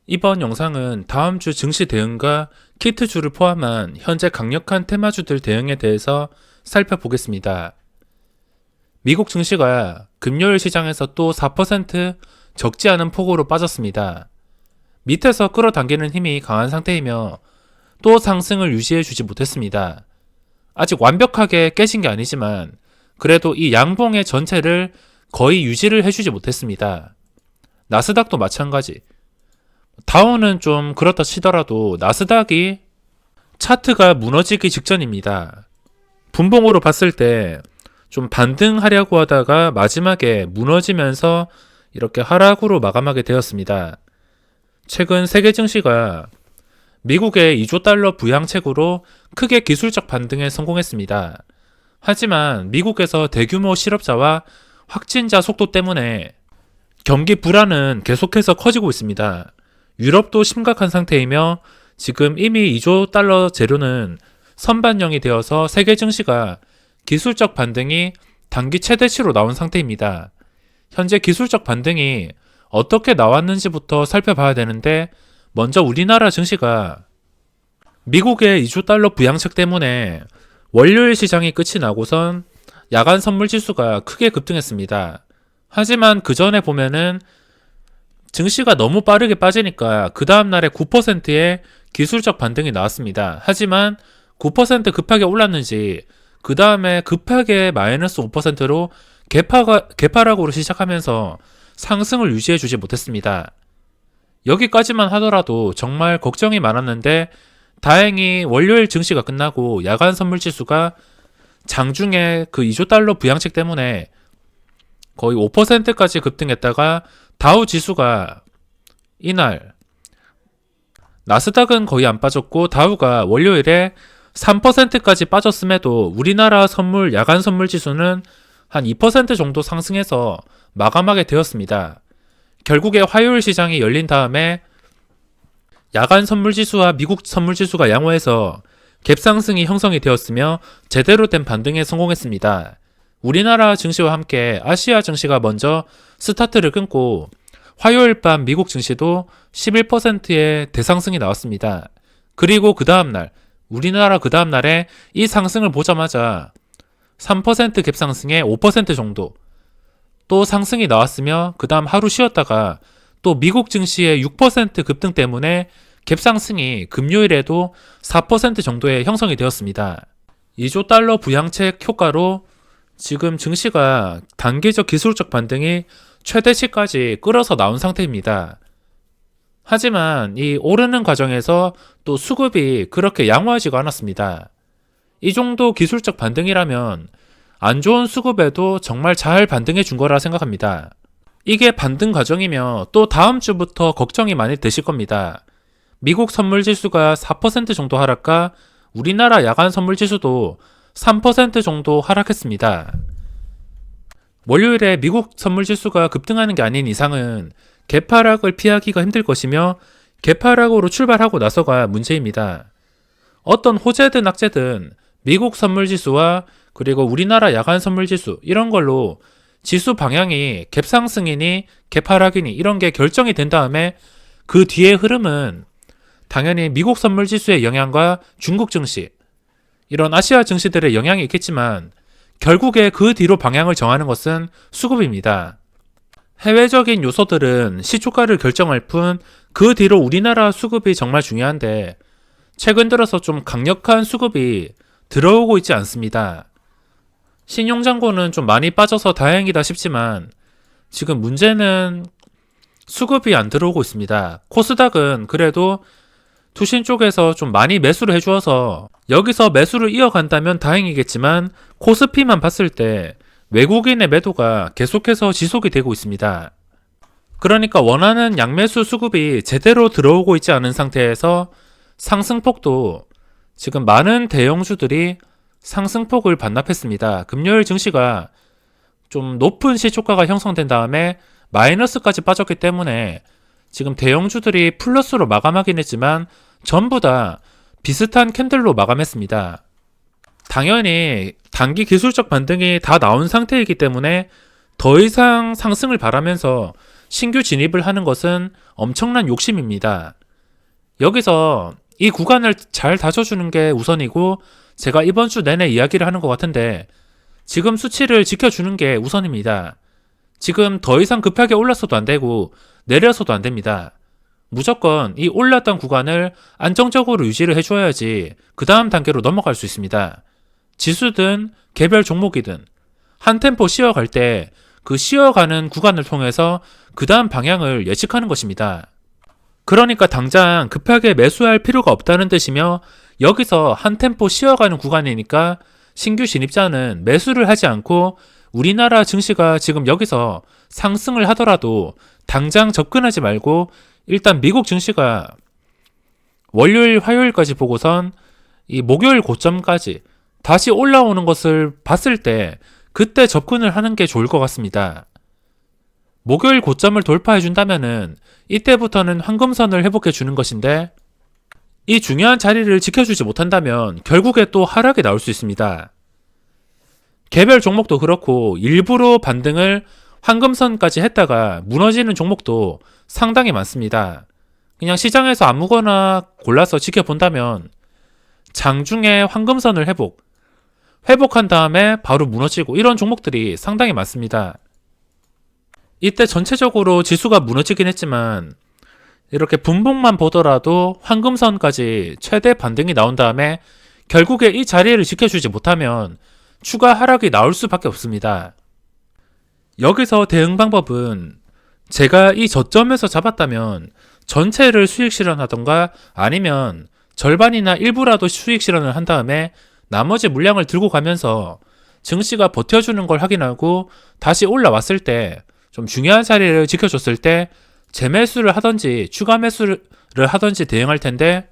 이번 영상은 다음 주 증시 대응과 키트주를 포함한 현재 강력한 테마주들 대응에 대해서 살펴보겠습니다. 미국 증시가 금요일 시장에서 또 4% 적지 않은 폭으로 빠졌습니다. 밑에서 끌어당기는 힘이 강한 상태이며 또 상승을 유지해주지 못했습니다. 아직 완벽하게 깨진 게 아니지만 그래도 이 양봉의 전체를 거의 유지를 해주지 못했습니다. 나스닥도 마찬가지. 다우는 좀 그렇다 치더라도 나스닥이 차트가 무너지기 직전입니다. 분봉으로 봤을 때 좀 반등하려고 하다가 마지막에 무너지면서 이렇게 하락으로 마감하게 되었습니다. 최근 세계 증시가 미국의 2조 달러 부양책으로 크게 기술적 반등에 성공했습니다. 하지만 미국에서 대규모 실업자와 확진자 속도 때문에 경기 불안은 계속해서 커지고 있습니다. 유럽도 심각한 상태이며 지금 이미 2조 달러 재료는 선반영이 되어서 세계 증시가 기술적 반등이 단기 최대치로 나온 상태입니다. 현재 기술적 반등이 어떻게 나왔는지부터 살펴봐야 되는데 먼저 우리나라 증시가 미국의 2조 달러 부양책 때문에 월요일 시장이 끝이 나고선 야간 선물 지수가 크게 급등했습니다. 하지만 그 전에 보면은 증시가 너무 빠르게 빠지니까 그 다음날에 9%의 기술적 반등이 나왔습니다. 하지만 9% 급하게 올랐는지 그 다음에 급하게 마이너스 5%로 개파락으로 시작하면서 상승을 유지해주지 못했습니다. 여기까지만 하더라도 정말 걱정이 많았는데 다행히 월요일 증시가 끝나고 야간 선물 지수가 장중에 그 2조 달러 부양책 때문에 거의 5%까지 급등했다가 다우 지수가 이날 나스닥은 거의 안 빠졌고 다우가 월요일에 3%까지 빠졌음에도 우리나라 야간 선물 지수는 한 2% 정도 상승해서 마감하게 되었습니다. 결국에 화요일 시장이 열린 다음에 야간 선물 지수와 미국 선물 지수가 양호해서 갭상승이 형성이 되었으며 제대로 된 반등에 성공했습니다. 우리나라 증시와 함께 아시아 증시가 먼저 스타트를 끊고 화요일 밤 미국 증시도 11%의 대상승이 나왔습니다. 그리고 그 다음날 우리나라 그 다음날에 이 상승을 보자마자 3% 갭상승에 5% 정도 또 상승이 나왔으며 그 다음 하루 쉬었다가 또 미국 증시의 6% 급등 때문에 갭상승이 금요일에도 4% 정도의 형성이 되었습니다. 2조 달러 부양책 효과로 지금 증시가 단기적 기술적 반등이 최대치까지 끌어서 나온 상태입니다. 하지만 이 오르는 과정에서 또 수급이 그렇게 양호하지가 않았습니다. 이 정도 기술적 반등이라면 안 좋은 수급에도 정말 잘 반등해 준 거라 생각합니다. 이게 반등 과정이며 또 다음 주부터 걱정이 많이 되실 겁니다. 미국 선물 지수가 4% 정도 하락과 우리나라 야간 선물 지수도 3% 정도 하락했습니다. 월요일에 미국 선물 지수가 급등하는 게 아닌 이상은 개파락을 피하기가 힘들 것이며 개파락으로 출발하고 나서가 문제입니다. 어떤 호재든 악재든 미국 선물 지수와 그리고 우리나라 야간 선물 지수 이런 걸로 지수 방향이 갭상승이니 갭하락이니 이런 게 결정이 된 다음에 그 뒤의 흐름은 당연히 미국 선물 지수의 영향과 중국 증시 이런 아시아 증시들의 영향이 있겠지만 결국에 그 뒤로 방향을 정하는 것은 수급입니다. 해외적인 요소들은 시초가를 결정할 뿐 그 뒤로 우리나라 수급이 정말 중요한데 최근 들어서 좀 강력한 수급이 들어오고 있지 않습니다. 신용잔고는 좀 많이 빠져서 다행이다 싶지만 지금 문제는 수급이 안 들어오고 있습니다. 코스닥은 그래도 투신 쪽에서 좀 많이 매수를 해주어서 여기서 매수를 이어간다면 다행이겠지만 코스피만 봤을 때 외국인의 매도가 계속해서 지속이 되고 있습니다. 그러니까 원하는 양매수 수급이 제대로 들어오고 있지 않은 상태에서 상승폭도 지금 많은 대형주들이 상승폭을 반납했습니다. 금요일 증시가 좀 높은 시초가가 형성된 다음에 마이너스까지 빠졌기 때문에 지금 대형주들이 플러스로 마감하긴 했지만 전부 다 비슷한 캔들로 마감했습니다. 당연히 단기 기술적 반등이 다 나온 상태이기 때문에 더 이상 상승을 바라면서 신규 진입을 하는 것은 엄청난 욕심입니다. 여기서 이 구간을 잘 다져주는 게 우선이고, 제가 이번 주 내내 이야기를 하는 것 같은데 지금 수치를 지켜주는 게 우선입니다. 지금 더 이상 급하게 올랐어도 안 되고 내려서도 안 됩니다. 무조건 이 올랐던 구간을 안정적으로 유지를 해줘야지 그 다음 단계로 넘어갈 수 있습니다. 지수든 개별 종목이든 한 템포 쉬어갈 때 그 쉬어가는 구간을 통해서 그 다음 방향을 예측하는 것입니다. 그러니까 당장 급하게 매수할 필요가 없다는 뜻이며, 여기서 한 템포 쉬어가는 구간이니까 신규 진입자는 매수를 하지 않고 우리나라 증시가 지금 여기서 상승을 하더라도 당장 접근하지 말고 일단 미국 증시가 월요일, 화요일까지 보고선 이 목요일 고점까지 다시 올라오는 것을 봤을 때 그때 접근을 하는 게 좋을 것 같습니다. 목요일 고점을 돌파해 준다면은 이때부터는 황금선을 회복해 주는 것인데, 이 중요한 자리를 지켜주지 못한다면 결국에 또 하락이 나올 수 있습니다. 개별 종목도 그렇고 일부러 반등을 황금선까지 했다가 무너지는 종목도 상당히 많습니다. 그냥 시장에서 아무거나 골라서 지켜본다면 장중에 황금선을 회복한 다음에 바로 무너지고 이런 종목들이 상당히 많습니다. 이때 전체적으로 지수가 무너지긴 했지만 이렇게 분봉만 보더라도 황금선까지 최대 반등이 나온 다음에 결국에 이 자리를 지켜주지 못하면 추가 하락이 나올 수밖에 없습니다. 여기서 대응 방법은 제가 이 저점에서 잡았다면 전체를 수익 실현하던가 아니면 절반이나 일부라도 수익 실현을 한 다음에 나머지 물량을 들고 가면서 증시가 버텨주는 걸 확인하고 다시 올라왔을 때 좀 중요한 자리를 지켜줬을 때 재매수를 하던지 추가 매수를 하던지 대응할 텐데,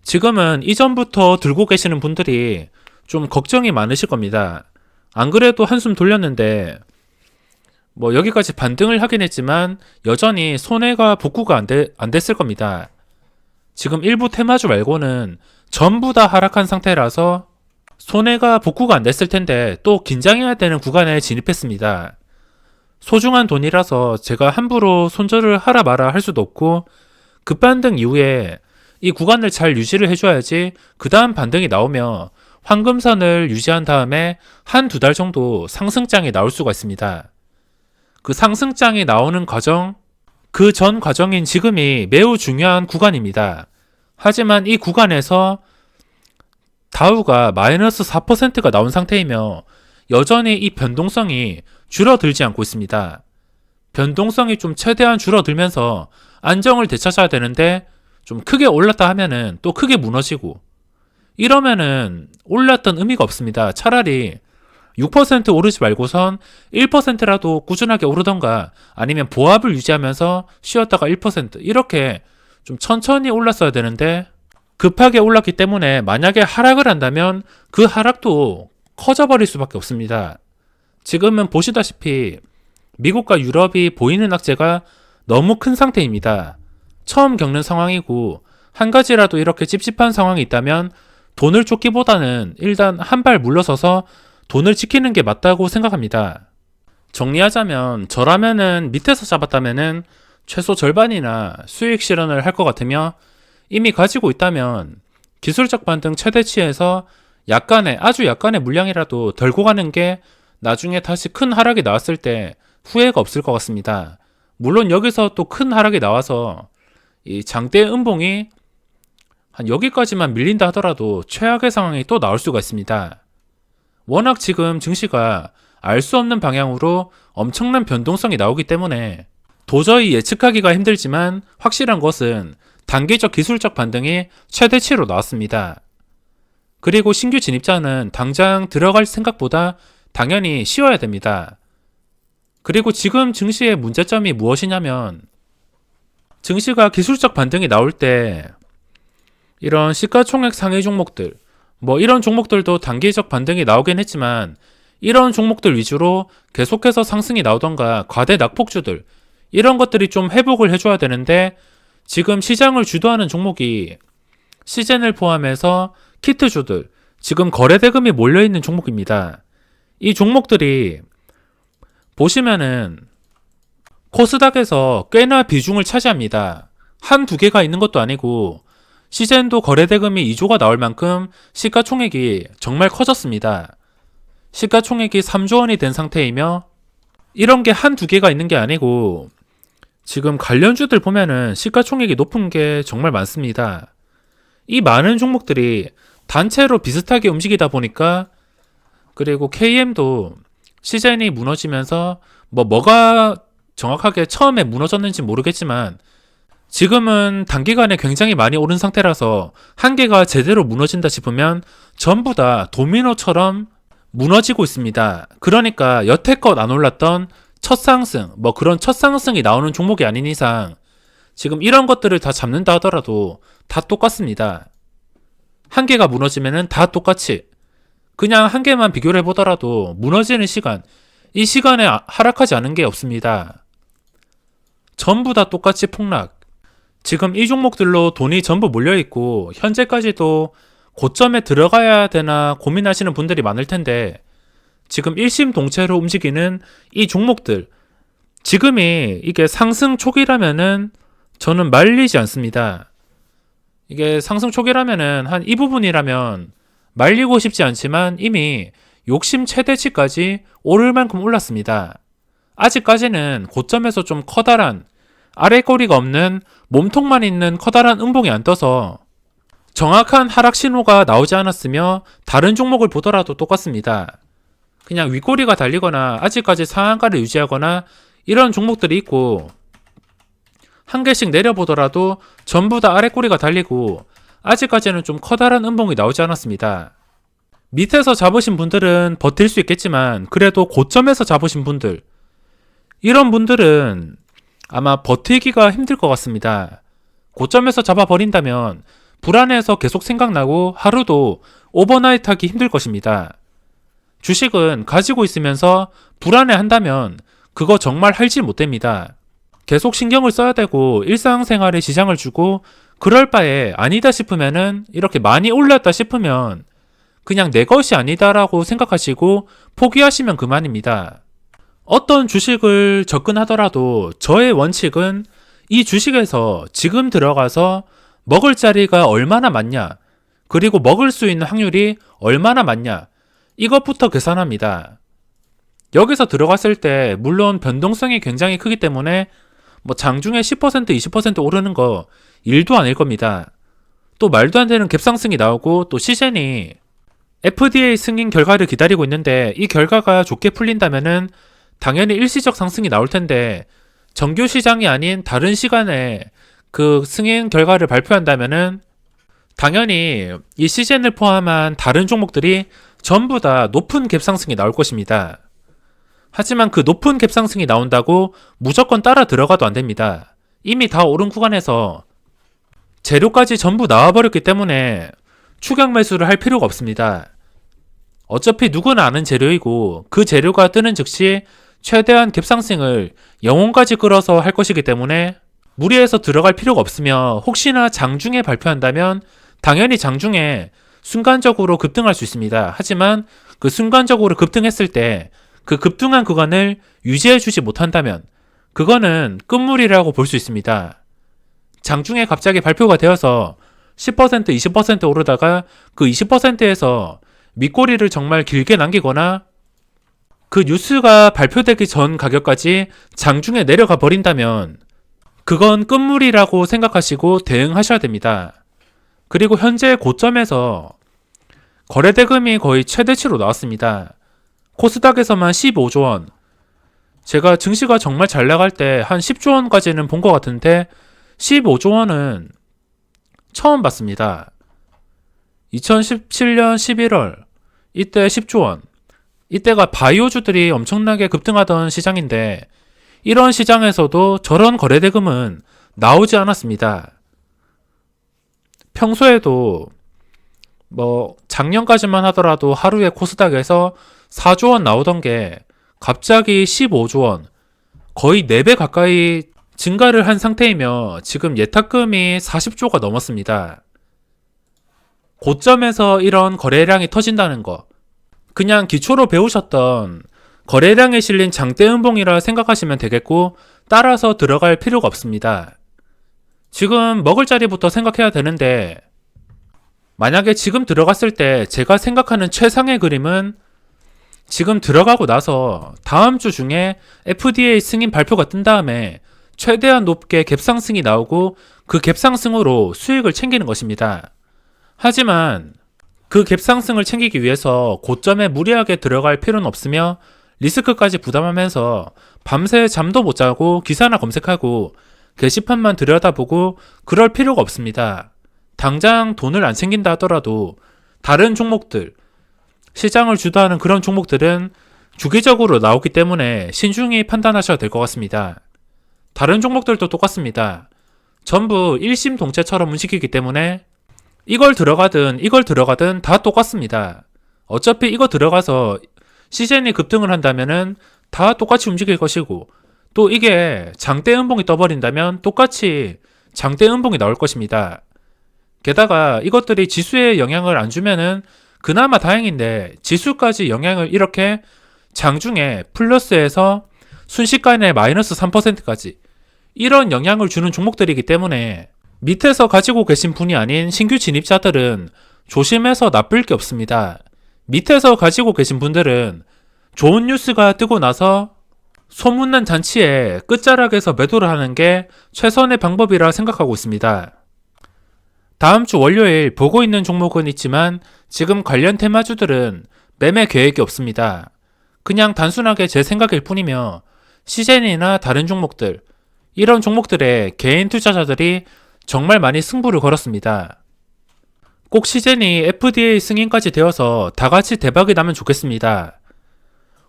지금은 이전부터 들고 계시는 분들이 좀 걱정이 많으실 겁니다. 안 그래도 한숨 돌렸는데 여기까지 반등을 하긴 했지만 여전히 손해가 복구가 안 됐을 겁니다. 지금 일부 테마주 말고는 전부 다 하락한 상태라서 손해가 복구가 안 됐을 텐데 또 긴장해야 되는 구간에 진입했습니다. 소중한 돈이라서 제가 함부로 손절을 하라 마라 할 수도 없고, 급반등 이후에 이 구간을 잘 유지를 해줘야지 그 다음 반등이 나오며 황금선을 유지한 다음에 한두 달 정도 상승장이 나올 수가 있습니다. 그 상승장이 나오는 과정, 그 전 과정인 지금이 매우 중요한 구간입니다. 하지만 이 구간에서 다우가 마이너스 4%가 나온 상태이며 여전히 이 변동성이 줄어들지 않고 있습니다. 변동성이 좀 최대한 줄어들면서 안정을 되찾아야 되는데 좀 크게 올랐다 하면은 또 크게 무너지고 이러면은 올랐던 의미가 없습니다. 차라리 6% 오르지 말고선 1%라도 꾸준하게 오르던가 아니면 보합을 유지하면서 쉬었다가 1% 이렇게 좀 천천히 올랐어야 되는데 급하게 올랐기 때문에 만약에 하락을 한다면 그 하락도 커져버릴 수밖에 없습니다. 지금은 보시다시피 미국과 유럽이 보이는 악재가 너무 큰 상태입니다. 처음 겪는 상황이고 한 가지라도 이렇게 찝찝한 상황이 있다면 돈을 쫓기보다는 일단 한 발 물러서서 돈을 지키는 게 맞다고 생각합니다. 정리하자면 저라면은 밑에서 잡았다면은 최소 절반이나 수익 실현을 할 것 같으며, 이미 가지고 있다면 기술적 반등 최대치에서 아주 약간의 물량이라도 덜고 가는 게 나중에 다시 큰 하락이 나왔을 때 후회가 없을 것 같습니다. 물론 여기서 또 큰 하락이 나와서 이 장대 음봉이 한 여기까지만 밀린다 하더라도 최악의 상황이 또 나올 수가 있습니다. 워낙 지금 증시가 알 수 없는 방향으로 엄청난 변동성이 나오기 때문에 도저히 예측하기가 힘들지만 확실한 것은 단기적 기술적 반등이 최대치로 나왔습니다. 그리고 신규 진입자는 당장 들어갈 생각보다 당연히 쉬어야 됩니다. 그리고 지금 증시의 문제점이 무엇이냐면, 증시가 기술적 반등이 나올 때 이런 시가총액 상위 종목들, 이런 종목들도 단기적 반등이 나오긴 했지만 이런 종목들 위주로 계속해서 상승이 나오던가 과대 낙폭주들, 이런 것들이 좀 회복을 해줘야 되는데, 지금 시장을 주도하는 종목이 시젠을 포함해서 키트주들, 지금 거래대금이 몰려있는 종목입니다. 이 종목들이 보시면은 코스닥에서 꽤나 비중을 차지합니다. 한두 개가 있는 것도 아니고 시젠도 거래대금이 2조가 나올 만큼 시가총액이 정말 커졌습니다. 시가총액이 3조 원이 된 상태이며 이런 게 한두 개가 있는 게 아니고 지금 관련주들 보면은 시가총액이 높은 게 정말 많습니다. 이 많은 종목들이 단체로 비슷하게 움직이다 보니까 그리고 KM도 시젠이 무너지면서 뭐가 정확하게 처음에 무너졌는지 모르겠지만 지금은 단기간에 굉장히 많이 오른 상태라서 한 개가 제대로 무너진다 싶으면 전부 다 도미노처럼 무너지고 있습니다. 그러니까 여태껏 안 올랐던 첫 상승, 그런 첫 상승이 나오는 종목이 아닌 이상 지금 이런 것들을 다 잡는다 하더라도 다 똑같습니다. 한 개가 무너지면은 다 똑같이 그냥 한 개만 비교를 해보더라도 무너지는 시간, 이 시간에 하락하지 않은 게 없습니다. 전부 다 똑같이 폭락. 지금 이 종목들로 돈이 전부 몰려있고 현재까지도 고점에 들어가야 되나 고민하시는 분들이 많을 텐데 지금 일심동체로 움직이는 이 종목들 지금이 이게 상승 초기라면은 저는 말리지 않습니다. 이게 상승 초기라면은 한 이 부분이라면 말리고 싶지 않지만 이미 욕심 최대치까지 오를 만큼 올랐습니다. 아직까지는 고점에서 좀 커다란 아래꼬리가 없는 몸통만 있는 커다란 음봉이 안 떠서 정확한 하락 신호가 나오지 않았으며 다른 종목을 보더라도 똑같습니다. 그냥 윗꼬리가 달리거나 아직까지 상한가를 유지하거나 이런 종목들이 있고 한 개씩 내려보더라도 전부 다 아래꼬리가 달리고 아직까지는 좀 커다란 음봉이 나오지 않았습니다. 밑에서 잡으신 분들은 버틸 수 있겠지만 그래도 고점에서 잡으신 분들 이런 분들은 아마 버티기가 힘들 것 같습니다. 고점에서 잡아버린다면 불안해서 계속 생각나고 하루도 오버나이트 하기 힘들 것입니다. 주식은 가지고 있으면서 불안해한다면 그거 정말 할지 못됩니다. 계속 신경을 써야 되고 일상생활에 지장을 주고 그럴 바에 아니다 싶으면은 이렇게 많이 올랐다 싶으면 그냥 내 것이 아니다라고 생각하시고 포기하시면 그만입니다. 어떤 주식을 접근하더라도 저의 원칙은 이 주식에서 지금 들어가서 먹을 자리가 얼마나 많냐 그리고 먹을 수 있는 확률이 얼마나 많냐 이것부터 계산합니다. 여기서 들어갔을 때 물론 변동성이 굉장히 크기 때문에 장중에 10% 20% 오르는 거 일도 아닐 겁니다. 또 말도 안 되는 갭상승이 나오고 또 시젠이 FDA 승인 결과를 기다리고 있는데 이 결과가 좋게 풀린다면은 당연히 일시적 상승이 나올 텐데 정규 시장이 아닌 다른 시간에 그 승인 결과를 발표한다면은 당연히 이 시젠을 포함한 다른 종목들이 전부 다 높은 갭상승이 나올 것입니다. 하지만 그 높은 갭상승이 나온다고 무조건 따라 들어가도 안 됩니다. 이미 다 오른 구간에서 재료까지 전부 나와버렸기 때문에 추격 매수를 할 필요가 없습니다. 어차피 누구나 아는 재료이고 그 재료가 뜨는 즉시 최대한 갭상승을 영혼까지 끌어서 할 것이기 때문에 무리해서 들어갈 필요가 없으며 혹시나 장중에 발표한다면 당연히 장중에 순간적으로 급등할 수 있습니다. 하지만 그 순간적으로 급등했을 때 그 급등한 구간을 유지해주지 못한다면 그거는 끝물이라고 볼 수 있습니다. 장중에 갑자기 발표가 되어서 10% 20% 오르다가 그 20%에서 밑꼬리를 정말 길게 남기거나 그 뉴스가 발표되기 전 가격까지 장중에 내려가 버린다면 그건 끝물이라고 생각하시고 대응하셔야 됩니다. 그리고 현재 고점에서 거래대금이 거의 최대치로 나왔습니다. 코스닥에서만 15조 원. 제가 증시가 정말 잘 나갈 때 한 10조 원까지는 본 것 같은데 15조 원은 처음 봤습니다. 2017년 11월 이때 10조 원. 이때가 바이오주들이 엄청나게 급등하던 시장인데 이런 시장에서도 저런 거래대금은 나오지 않았습니다. 평소에도 작년까지만 하더라도 하루에 코스닥에서 4조 원 나오던 게 갑자기 15조 원, 거의 4배 가까이 증가를 한 상태이며 지금 예탁금이 40조가 넘었습니다. 고점에서 이런 거래량이 터진다는 거, 그냥 기초로 배우셨던 거래량에 실린 장대음봉이라 생각하시면 되겠고 따라서 들어갈 필요가 없습니다. 지금 먹을 자리부터 생각해야 되는데 만약에 지금 들어갔을 때 제가 생각하는 최상의 그림은 지금 들어가고 나서 다음 주 중에 FDA 승인 발표가 뜬 다음에 최대한 높게 갭상승이 나오고 그 갭상승으로 수익을 챙기는 것입니다. 하지만 그 갭상승을 챙기기 위해서 고점에 무리하게 들어갈 필요는 없으며 리스크까지 부담하면서 밤새 잠도 못 자고 기사나 검색하고 게시판만 들여다보고 그럴 필요가 없습니다. 당장 돈을 안 챙긴다 하더라도 다른 종목들, 시장을 주도하는 그런 종목들은 주기적으로 나오기 때문에 신중히 판단하셔야 될 것 같습니다. 다른 종목들도 똑같습니다. 전부 일심동체처럼 움직이기 때문에 이걸 들어가든 다 똑같습니다. 어차피 이거 들어가서 시즌이 급등을 한다면은 다 똑같이 움직일 것이고 또 이게 장대 음봉이 떠버린다면 똑같이 장대 음봉이 나올 것입니다. 게다가 이것들이 지수에 영향을 안 주면은 그나마 다행인데 지수까지 영향을 이렇게 장중에 플러스에서 순식간에 마이너스 3%까지 이런 영향을 주는 종목들이기 때문에 밑에서 가지고 계신 분이 아닌 신규 진입자들은 조심해서 나쁠 게 없습니다. 밑에서 가지고 계신 분들은 좋은 뉴스가 뜨고 나서 소문난 잔치에 끝자락에서 매도를 하는 게 최선의 방법이라 생각하고 있습니다. 다음 주 월요일 보고 있는 종목은 있지만 지금 관련 테마주들은 매매 계획이 없습니다. 그냥 단순하게 제 생각일 뿐이며 시젠이나 다른 종목들, 이런 종목들의 개인 투자자들이 정말 많이 승부를 걸었습니다. 꼭 시젠이 FDA 승인까지 되어서 다 같이 대박이 나면 좋겠습니다.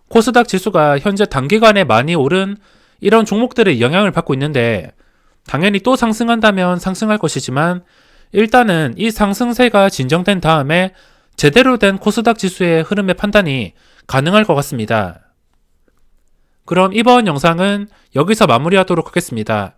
코스닥 지수가 현재 단기간에 많이 오른 이런 종목들의 영향을 받고 있는데 당연히 또 상승한다면 상승할 것이지만 일단은 이 상승세가 진정된 다음에 제대로 된 코스닥 지수의 흐름의 판단이 가능할 것 같습니다. 그럼 이번 영상은 여기서 마무리하도록 하겠습니다.